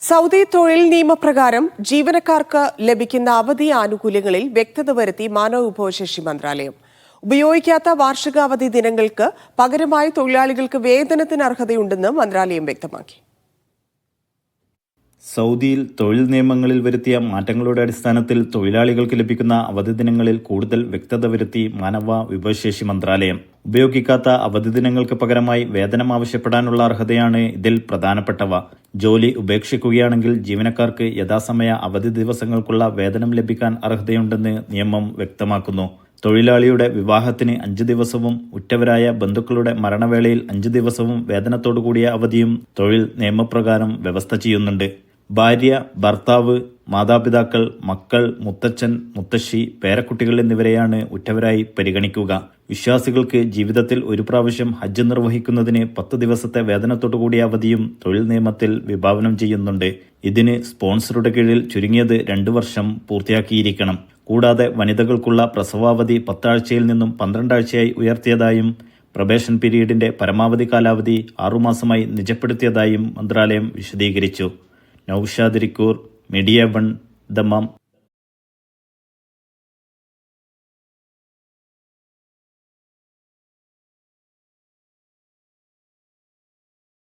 Saudi തൊഴിൽ നിയമപ്രകാരം ജീവനക്കാർക്ക് ലഭിക്കുന്ന അവധി ആനുകൂല്യങ്ങളിൽ വ്യക്തത വരുത്തി മാനവ വിഭവശേഷി മന്ത്രാലയം. ഉപയോഗിക്കാത്ത വാർഷിക അവധി ദിനങ്ങൾക്ക് പകരമായി തൊഴിലാളികൾക്ക് വേതനത്തിന് അർഹതയുണ്ടെന്ന് മന്ത്രാലയം വ്യക്തമാക്കി. സൗദിയിൽ തൊഴിൽ നിയമങ്ങളിൽ വരുത്തിയ മാറ്റങ്ങളുടെ അടിസ്ഥാനത്തിൽ തൊഴിലാളികൾക്ക് ലഭിക്കുന്ന അവധി ദിനങ്ങളിൽ കൂടുതൽ വ്യക്തത വരുത്തി മാനവ വിഭവശേഷി മന്ത്രാലയം. ഉപയോഗിക്കാത്ത അവധി ദിനങ്ങൾക്ക് പകരമായി വേതനം ആവശ്യപ്പെടാനുള്ള അർഹതയാണ് ഇതിൽ പ്രധാനപ്പെട്ടവ. ജോലി ഉപേക്ഷിക്കുകയാണെങ്കിൽ ജീവനക്കാർക്ക് യഥാസമയ അവധി ദിവസങ്ങൾക്കുള്ള വേതനം ലഭിക്കാൻ അർഹതയുണ്ടെന്ന് നിയമം വ്യക്തമാക്കുന്നു. തൊഴിലാളിയുടെ വിവാഹത്തിന് 5 ദിവസവും ഉറ്റവരായ ബന്ധുക്കളുടെ മരണവേളയിൽ 5 ദിവസവും വേതനത്തോടുകൂടിയ അവധിയും തൊഴിൽ നിയമപ്രകാരം വ്യവസ്ഥ ചെയ്യുന്നുണ്ട്. ഭാര്യ, ഭർത്താവ്, മാതാപിതാക്കൾ, മക്കൾ, മുത്തച്ഛൻ, മുത്തശ്ശി, പേരക്കുട്ടികൾ എന്നിവരെയാണ് ഉറ്റവരായി പരിഗണിക്കുക. വിശ്വാസികൾക്ക് ജീവിതത്തിൽ ഒരു പ്രാവശ്യം ഹജ്ജ് നിർവഹിക്കുന്നതിന് 10 ദിവസത്തെ വേതനത്തോടുകൂടിയ അവധിയും തൊഴിൽ നിയമത്തിൽ വിഭാവനം ചെയ്യുന്നുണ്ട്. ഇതിന് സ്പോൺസറുടെ കീഴിൽ ചുരുങ്ങിയത് 2 വർഷം പൂർത്തിയാക്കിയിരിക്കണം. കൂടാതെ വനിതകൾക്കുള്ള പ്രസവാവധി 10 ആഴ്ചയിൽ നിന്നും 12 ആഴ്ചയായി ഉയർത്തിയതായും പ്രൊബേഷൻ പീരീഡിന്റെ പരമാവധി കാലാവധി 6 മാസമായി നിജപ്പെടുത്തിയതായും മന്ത്രാലയം വിശദീകരിച്ചു. നൌഷാദ് രിക്കൂർ, മീഡിയ 1, ദമാം.